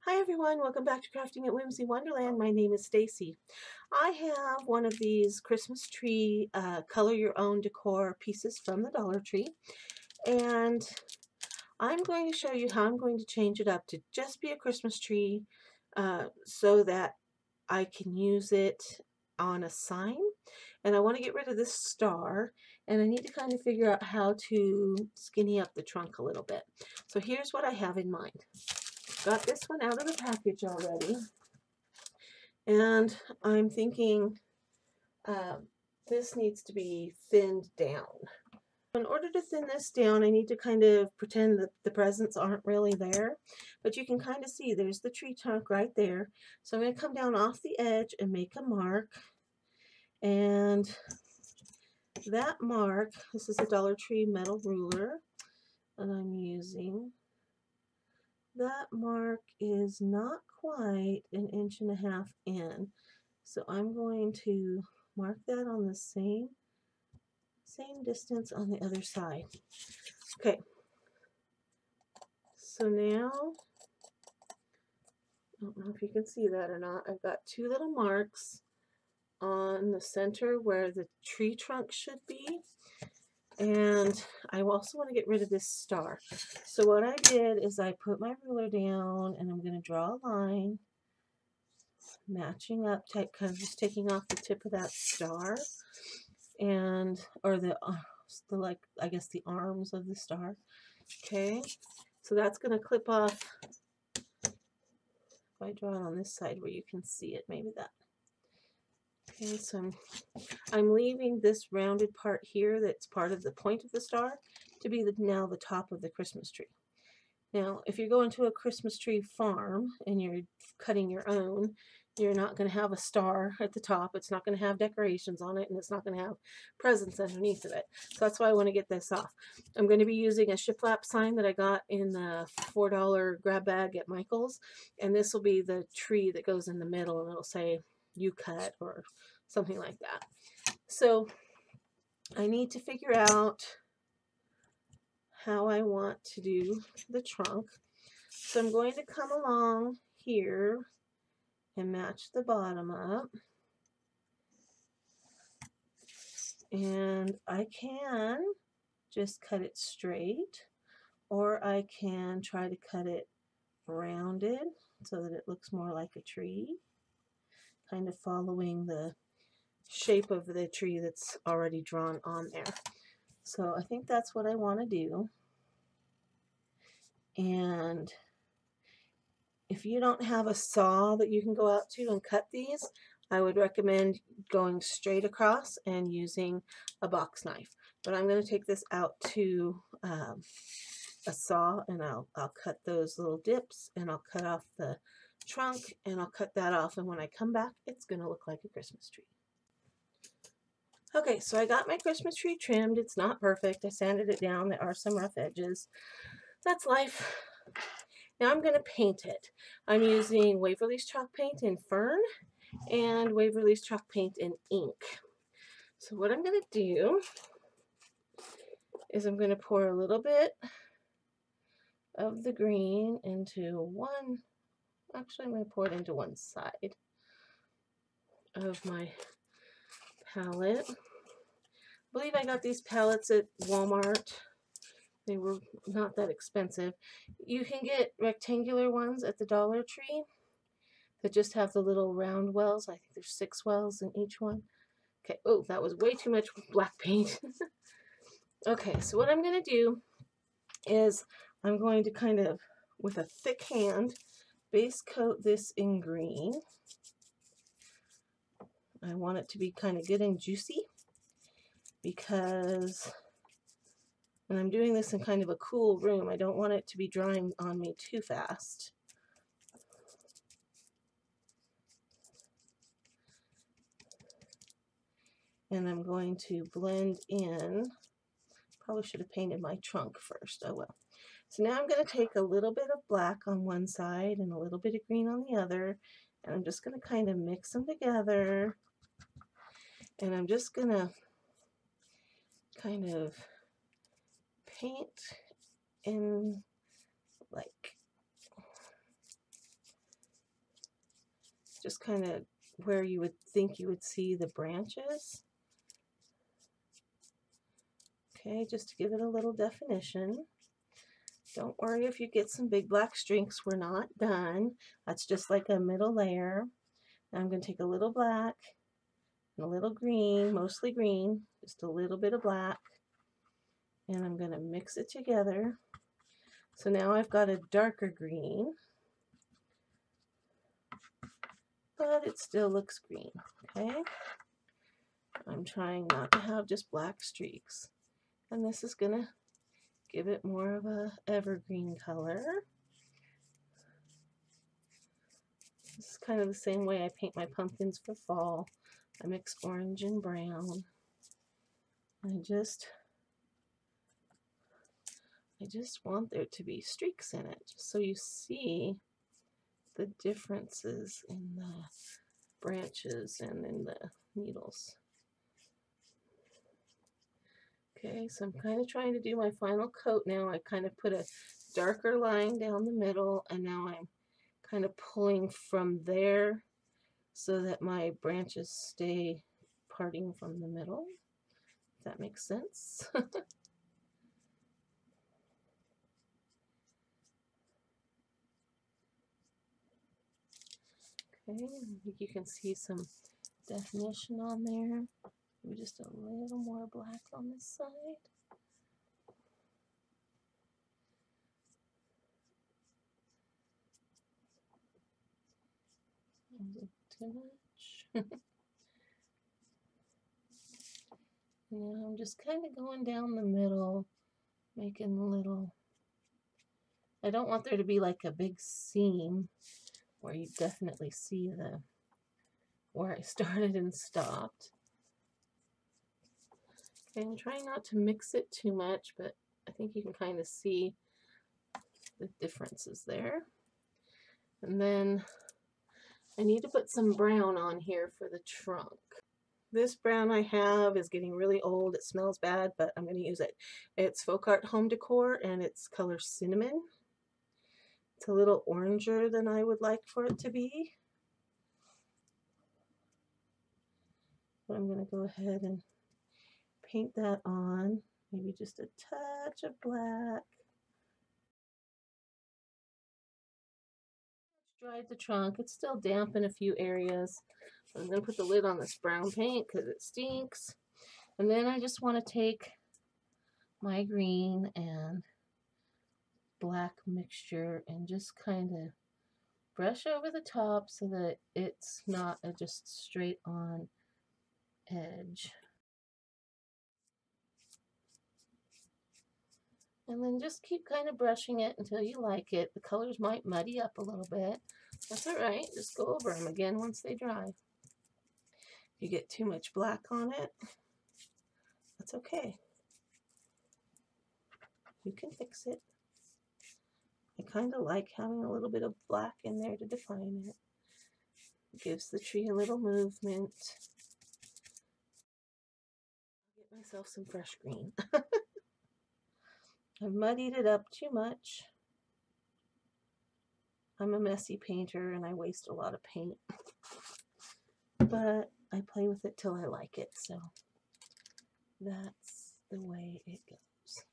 Hi everyone, welcome back to Crafting at Whimsy Wonderland. My name is Stacy. I have one of these Christmas tree color your own decor pieces from the Dollar Tree, and I'm going to show you how I'm going to change it up to just be a Christmas tree so that I can use it on a sign. And I want to get rid of this star, and I need to kind of figure out how to skinny up the trunk a little bit. So here's what I have in mind. Got this one out of the package already, and I'm thinking this needs to be thinned down. In order to thin this down, I need to kind of pretend that the presents aren't really there, but you can kind of see there's the tree trunk right there. So I'm going to come down off the edge and make a mark, and that mark, this is a Dollar Tree metal ruler that I'm using. That mark is not quite an inch and a half in. So I'm going to mark that on the same distance on the other side. Okay, so now, I don't know if you can see that or not, I've got two little marks on the center where the tree trunk should be, and I also want to get rid of this star. So what I did is I put my ruler down and I'm going to draw a line matching up, kind of just taking off the tip of that star, and or the like, I guess the arms of the star. Okay, so that's going to clip off. If I draw it on this side where you can see it, maybe that. Okay, so I'm leaving this rounded part here that's part of the point of the star to be now the top of the Christmas tree. Now, if you're going to a Christmas tree farm and you're cutting your own, you're not going to have a star at the top. It's not going to have decorations on it, and it's not going to have presents underneath of it. So that's why I want to get this off. I'm going to be using a shiplap sign that I got in the $4 grab bag at Michael's, and this will be the tree that goes in the middle, and it'll say "You cut" or something like that. So I need to figure out how I want to do the trunk. So I'm going to come along here and match the bottom up. And I can just cut it straight, or I can try to cut it rounded so that it looks more like a tree, kind of following the shape of the tree that's already drawn on there. So I think that's what I want to do. And if you don't have a saw that you can go out to and cut these, I would recommend going straight across and using a box knife. But I'm going to take this out to a saw, and I'll cut those little dips, and I'll cut off the trunk, and I'll cut that off, and when I come back, it's going to look like a Christmas tree. Okay, so I got my Christmas tree trimmed. It's not perfect. I sanded it down. There are some rough edges. That's life. Now I'm going to paint it. I'm using Waverly's chalk paint in Fern and Waverly's chalk paint in ink. So what I'm going to do is I'm going to pour a little bit of the green into one, actually I'm going to pour it into one side of my palette. I believe I got these palettes at Walmart. They were not that expensive. You can get rectangular ones at the Dollar Tree that just have the little round wells. I think there's 6 wells in each one. Okay, oh, that was way too much black paint. Okay, so what I'm going to do is I'm going to kind of, with a thick hand, base coat this in green. I want it to be kind of good and juicy because when I'm doing this in kind of a cool room, I don't want it to be drying on me too fast. And I'm going to blend in. Probably should have painted my trunk first. Oh well. So now I'm going to take a little bit of black on one side and a little bit of green on the other, and I'm just going to kind of mix them together, and I'm just going to kind of paint in like just kind of where you would think you would see the branches. Okay, just to give it a little definition. Don't worry if you get some big black streaks, we're not done. That's just like a middle layer. Now I'm going to take a little black and a little green, mostly green, just a little bit of black, and I'm going to mix it together. So now I've got a darker green, but it still looks green, okay? I'm trying not to have just black streaks. And this is going to give it more of a evergreen color. This is kind of the same way I paint my pumpkins for fall. I mix orange and brown. I just want there to be streaks in it, just so you see the differences in the branches and in the needles. Okay, so I'm kind of trying to do my final coat now. I kind of put a darker line down the middle, and now I'm kind of pulling from there so that my branches stay parting from the middle, if that makes sense. Okay, I think you can see some definition on there. Maybe just a little more black on this side. Too much. Now I'm just kind of going down the middle, making a little. I don't want there to be like a big seam where you definitely see the where I started and stopped. Okay, I'm trying not to mix it too much, but I think you can kind of see the differences there. And then I need to put some brown on here for the trunk. This brown I have is getting really old. It smells bad, but I'm going to use it. It's Folk Art Home Decor, and it's color Cinnamon. It's a little oranger than I would like for it to be. But I'm going to go ahead and paint that on. Maybe just a touch of black. Dried the trunk. It's still damp in a few areas. I'm going to put the lid on this brown paint because it stinks. And then I just want to take my green and black mixture and just kind of brush over the top so that it's not a just straight on edge. And then just keep kind of brushing it until you like it. The colors might muddy up a little bit. That's all right. Just go over them again once they dry. If you get too much black on it, that's okay. You can fix it. I kind of like having a little bit of black in there to define it. It gives the tree a little movement. I'll get myself some fresh green. I've muddied it up too much. I'm a messy painter and I waste a lot of paint. But I play with it till I like it, so that's the way it goes.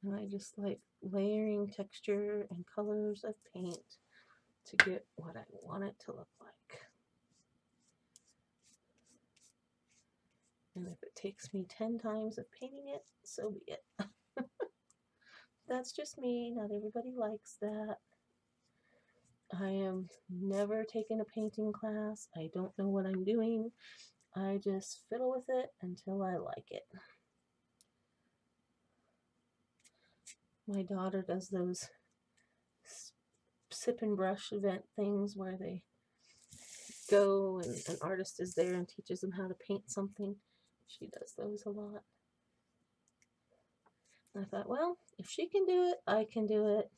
And I just like layering texture and colors of paint to get what I want it to look like. And if it takes me 10 times of painting it, so be it. That's just me. Not everybody likes that. I am never taking a painting class. I don't know what I'm doing. I just fiddle with it until I like it. My daughter does those sip and brush event things where they go and an artist is there and teaches them how to paint something. She does those a lot. And I thought, well, if she can do it, I can do it.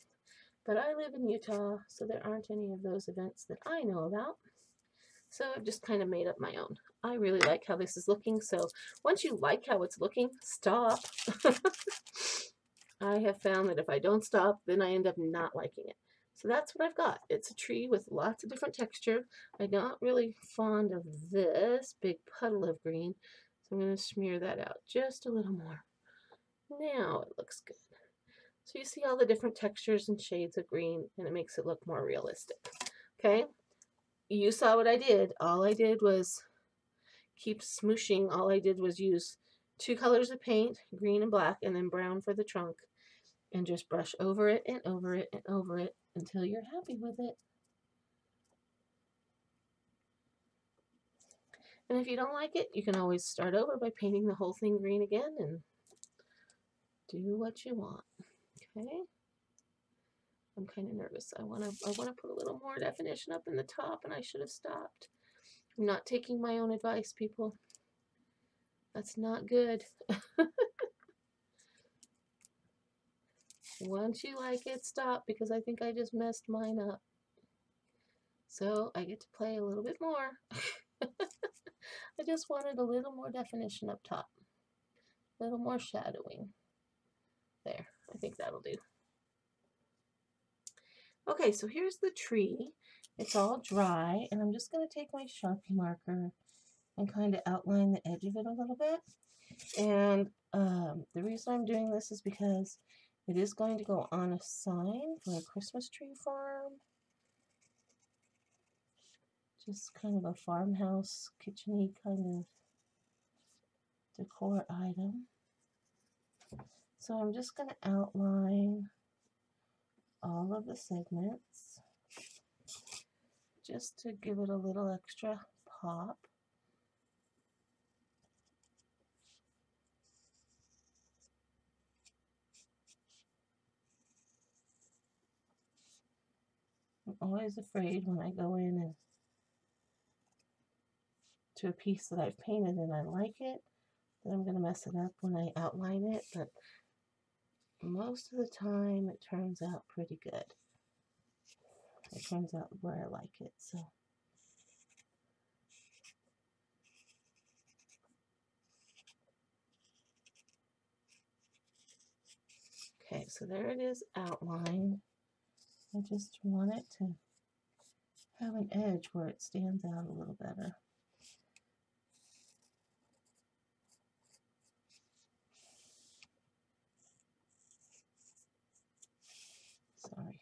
But I live in Utah, so there aren't any of those events that I know about. So I've just kind of made up my own. I really like how this is looking, so once you like how it's looking, stop. I have found that if I don't stop, then I end up not liking it. So that's what I've got. It's a tree with lots of different texture. I'm not really fond of this big puddle of green, so I'm going to smear that out just a little more. Now it looks good. So you see all the different textures and shades of green, and it makes it look more realistic. Okay? You saw what I did. All I did was keep smooshing. All I did was use 2 colors of paint, green and black, and then brown for the trunk, and just brush over it and over it and over it until you're happy with it. And if you don't like it, you can always start over by painting the whole thing green again and do what you want. Okay? I'm kind of nervous. I want to put a little more definition up in the top, and I should have stopped. I'm not taking my own advice, people. That's not good. Once you like it, stop, because I think I just messed mine up. So I get to play a little bit more. I just wanted a little more definition up top. A little more shadowing. There, I think that'll do. Okay, so here's the tree. It's all dry, and I'm just going to take my Sharpie marker and kind of outline the edge of it a little bit. And the reason I'm doing this is because it is going to go on a sign for a Christmas tree farm. Just kind of a farmhouse, kitchen-y kind of decor item. So I'm just going to outline all of the segments just to give it a little extra pop. I'm always afraid when I go in and to a piece that I've painted and I like it, that I'm going to mess it up when I outline it, but most of the time it turns out pretty good. It turns out where I like it, so. Okay, so there it is outlined. I just want it to have an edge where it stands out a little better. Sorry.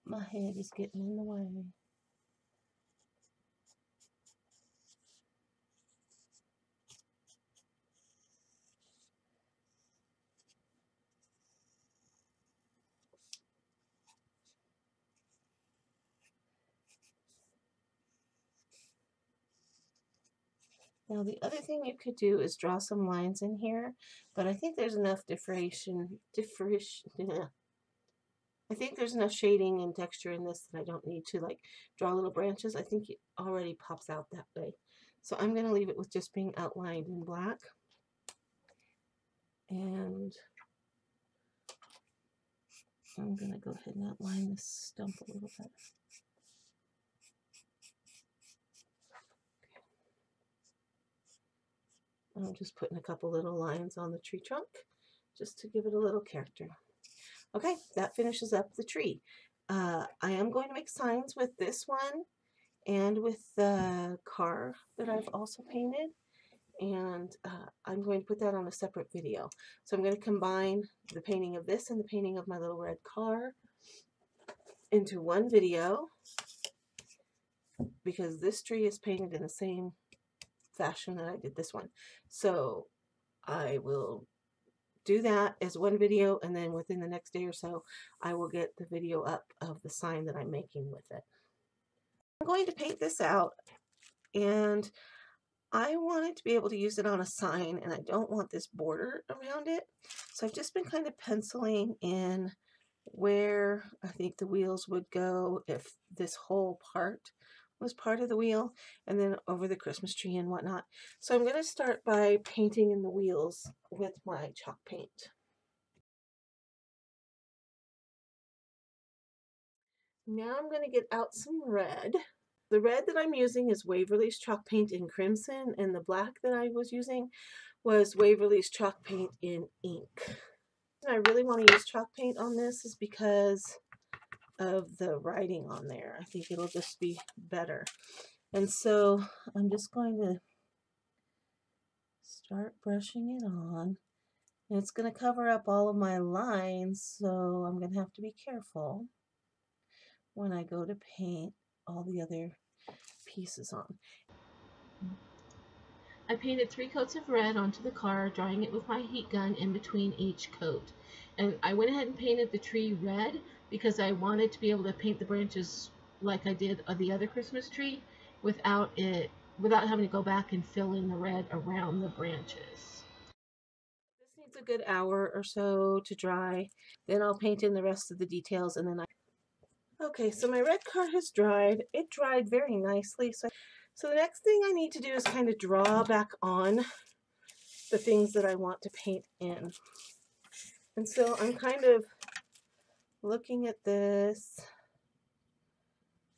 My head is getting in the way. Now the other thing you could do is draw some lines in here, but I think there's enough I think there's enough shading and texture in this that I don't need to like draw little branches. I think it already pops out that way. So I'm going to leave it with just being outlined in black. And I'm going to go ahead and outline this stump a little bit. I'm just putting a couple little lines on the tree trunk just to give it a little character. Okay, that finishes up the tree. I am going to make signs with this one and with the car that I've also painted. And I'm going to put that on a separate video. So I'm going to combine the painting of this and the painting of my little red car into one video, because this tree is painted in the same fashion that I did this one. So I will do that as one video, and then within the next day or so I will get the video up of the sign that I'm making with it. I'm going to paint this out, and I wanted to be able to use it on a sign, and I don't want this border around it. So I've just been kind of penciling in where I think the wheels would go if this whole part was part of the wheel, and then over the Christmas tree and whatnot. So I'm going to start by painting in the wheels with my chalk paint. Now I'm going to get out some red. The red that I'm using is Waverly's chalk paint in crimson, and the black that I was using was Waverly's chalk paint in ink. And I really want to use chalk paint on this is because of the writing on there. I think it'll just be better. And so I'm just going to start brushing it on. And it's going to cover up all of my lines, so I'm going to have to be careful when I go to paint all the other pieces on. I painted 3 coats of red onto the car, drying it with my heat gun in between each coat. And I went ahead and painted the tree red because I wanted to be able to paint the branches like I did of the other Christmas tree without having to go back and fill in the red around the branches. This needs a good hour or so to dry. Then I'll paint in the rest of the details and then Okay, so my red car has dried. It dried very nicely. So the next thing I need to do is kind of draw back on the things that I want to paint in. And so I'm kind of looking at this,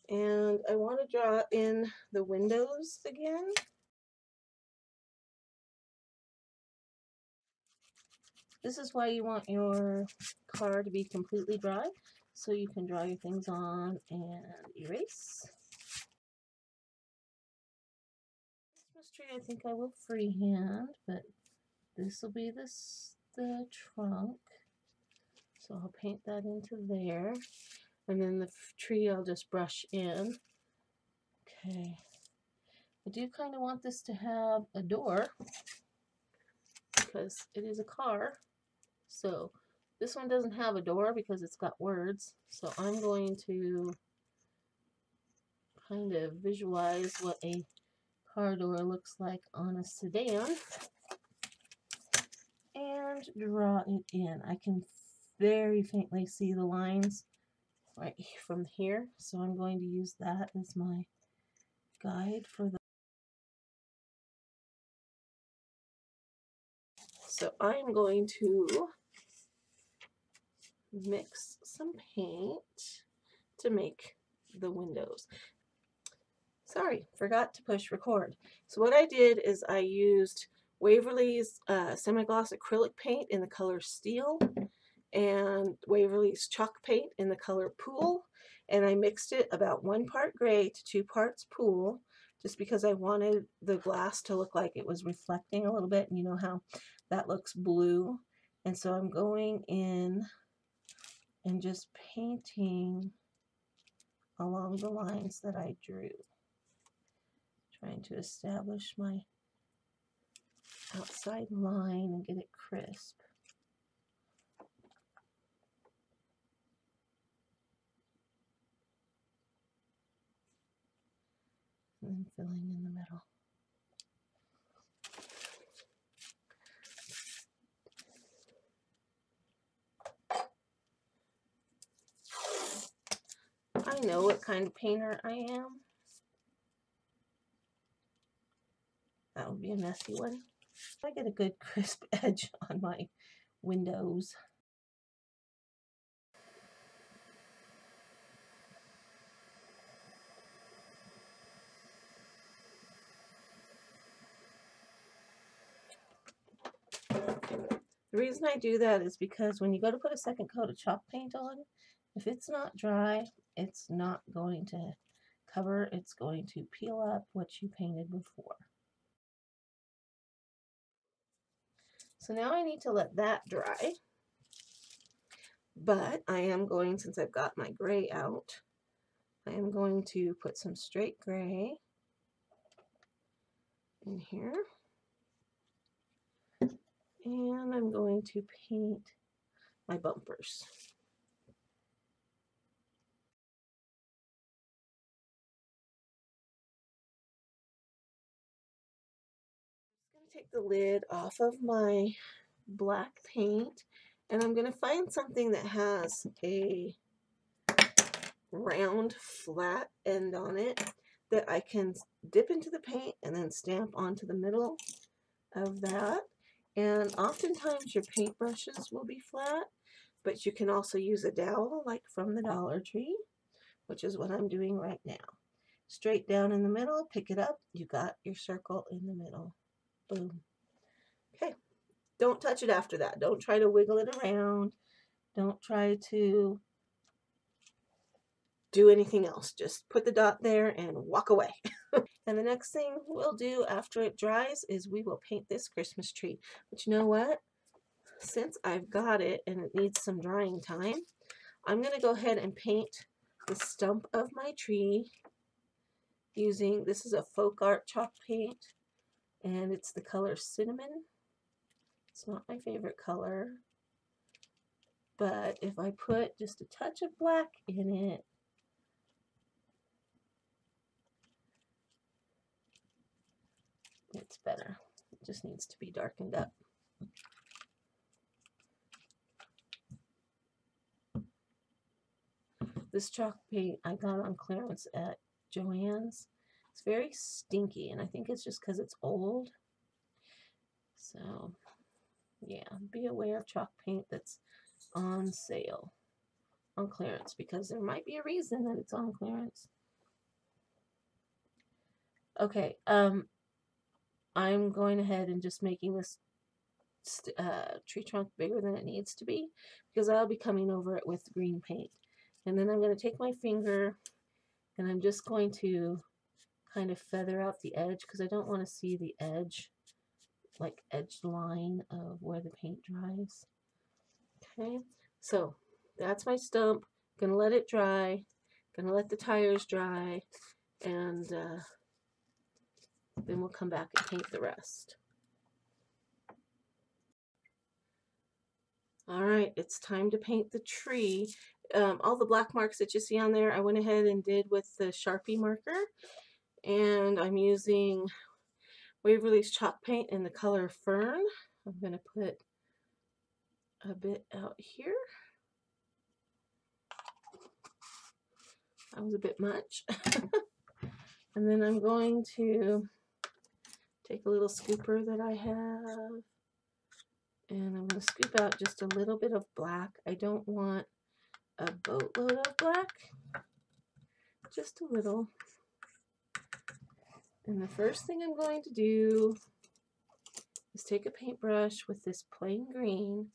and I want to draw in the windows again. This is why you want your car to be completely dry, so you can draw your things on and erase. Christmas tree I think I will freehand, but this will be the trunk. So I'll paint that into there. And then the tree I'll just brush in. Okay. I do kind of want this to have a door because it is a car. So this one doesn't have a door because it's got words. So I'm going to kind of visualize what a car door looks like on a sedan and draw it in. I can very faintly see the lines right from here, so I'm going to use that as my guide for the. So I'm going to mix some paint to make the windows. Sorry, forgot to push record. So what I did is I used Waverly's semi-gloss acrylic paint in the color Steel and Waverly's chalk paint in the color Pool, and I mixed it about 1 part gray to 2 parts pool, just because I wanted the glass to look like it was reflecting a little bit, and you know how that looks blue. And so I'm going in and just painting along the lines that I drew, trying to establish my outside line and get it crisp. And then filling in the middle. I know what kind of painter I am. That would be a messy one. I get a good crisp edge on my windows. The reason I do that is because when you go to put a second coat of chalk paint on, if it's not dry, it's not going to cover, it's going to peel up what you painted before. So now I need to let that dry, but I am going, since I've got my gray out, I am going to put some straight gray in here, and I'm going to paint my bumpers. I'm going to take the lid off of my black paint, and I'm going to find something that has a round flat end on it that I can dip into the paint and then stamp onto the middle of that. And oftentimes your paintbrushes will be flat, but you can also use a dowel like from the Dollar Tree, which is what I'm doing right now. straight down in the middle, pick it up, you got your circle in the middle. Boom. Okay, don't touch it after that. Don't try to wiggle it around. Don't try to do anything else. Just put the dot there and walk away. And the next thing we'll do after it dries is we will paint this Christmas tree. But you know what? Since I've got it and it needs some drying time, I'm going to go ahead and paint the stump of my tree using, this is a folk art chalk paint, and it's the color cinnamon. It's not my favorite color, but if I put just a touch of black in it, it's better. It just needs to be darkened up. This chalk paint I got on clearance at Joann's. It's very stinky, and I think it's just because it's old. So, yeah, be aware of chalk paint that's on sale, on clearance, because there might be a reason that it's on clearance. Okay, I'm going ahead and just making this tree trunk bigger than it needs to be, because I'll be coming over it with green paint. And then I'm going to take my finger and I'm just going to kind of feather out the edge, because I don't want to see the edge, like edge line of where the paint dries. Okay, so that's my stump. Gonna let it dry, gonna let the tires dry, and then we'll come back and paint the rest. All right, it's time to paint the tree. All the black marks that you see on there, I went ahead and did with the Sharpie marker, and I'm using Waverly's chalk paint in the color Fern. I'm gonna put a bit out here. That was a bit much. And then I'm going to take a little scooper that I have, and I'm going to scoop out just a little bit of black. I don't want a boatload of black, just a little. And the first thing I'm going to do is take a paintbrush with this plain green,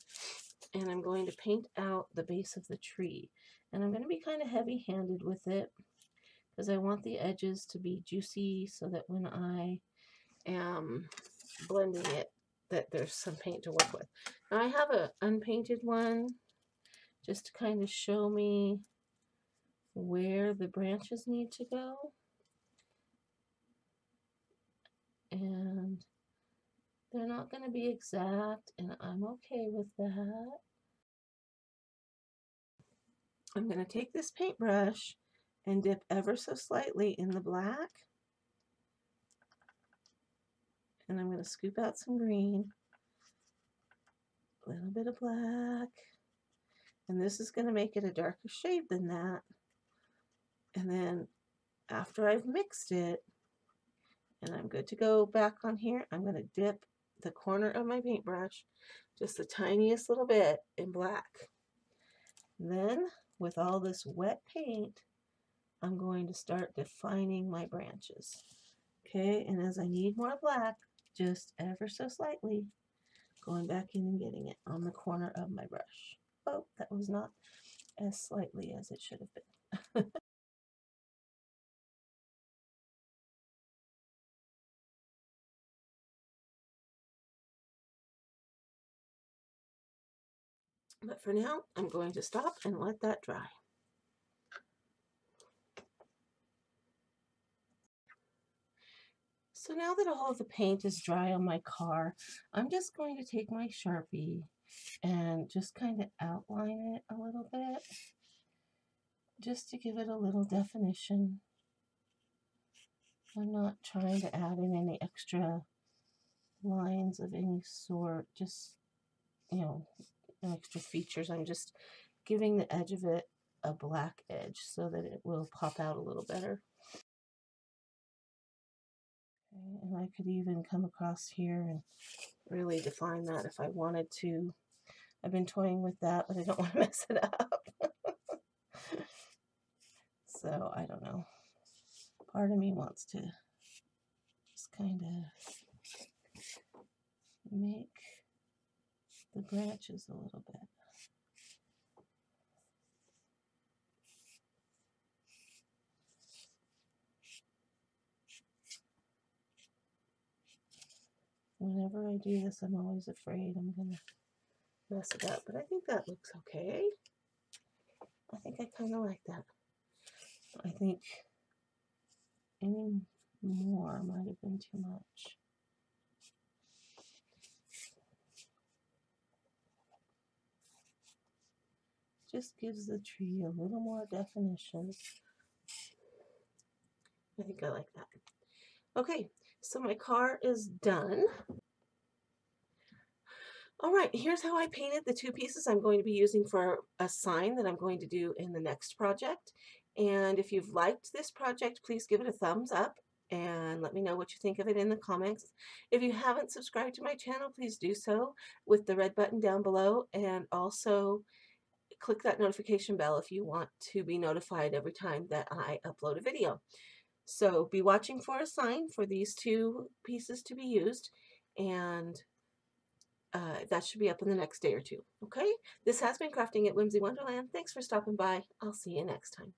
and I'm going to paint out the base of the tree. And I'm going to be kind of heavy-handed with it, because I want the edges to be juicy so that when I am blending it, that there's some paint to work with. Now I have an unpainted one just to kind of show me where the branches need to go. And they're not going to be exact, and I'm okay with that. I'm going to take this paintbrush and dip ever so slightly in the black, and I'm going to scoop out some green, a little bit of black, and this is going to make it a darker shade than that. And then after I've mixed it and I'm good to go back on here, I'm going to dip the corner of my paintbrush just the tiniest little bit in black. Then with all this wet paint, I'm going to start defining my branches. Okay, and as I need more black, just ever so slightly, going back in and getting it on the corner of my brush. Oh, that was not as slightly as it should have been. But for now, I'm going to stop and let that dry. So now that all of the paint is dry on my car, I'm just going to take my Sharpie and just kind of outline it a little bit, just to give it a little definition. I'm not trying to add in any extra lines of any sort, just, you know, no extra features. I'm just giving the edge of it a black edge so that it will pop out a little better. Okay, and I could even come across here and really define that if I wanted to. I've been toying with that, but I don't want to mess it up. So I don't know. part of me wants to just kind of make the branches a little bit. Whenever I do this, I'm always afraid I'm going to mess it up, but I think that looks okay. I think I kind of like that. I think any more might have been too much. Just gives the tree a little more definition. I think I like that. Okay, so my car is done. All right, here's how I painted the two pieces I'm going to be using for a sign that I'm going to do in the next project. And if you've liked this project, please give it a thumbs up and let me know what you think of it in the comments. If you haven't subscribed to my channel, please do so with the red button down below, and also click that notification bell if you want to be notified every time that I upload a video. So be watching for a sign for these two pieces to be used, and that should be up in the next day or two. Okay? This has been Crafting at Whimsy Wonderland. Thanks for stopping by. I'll see you next time.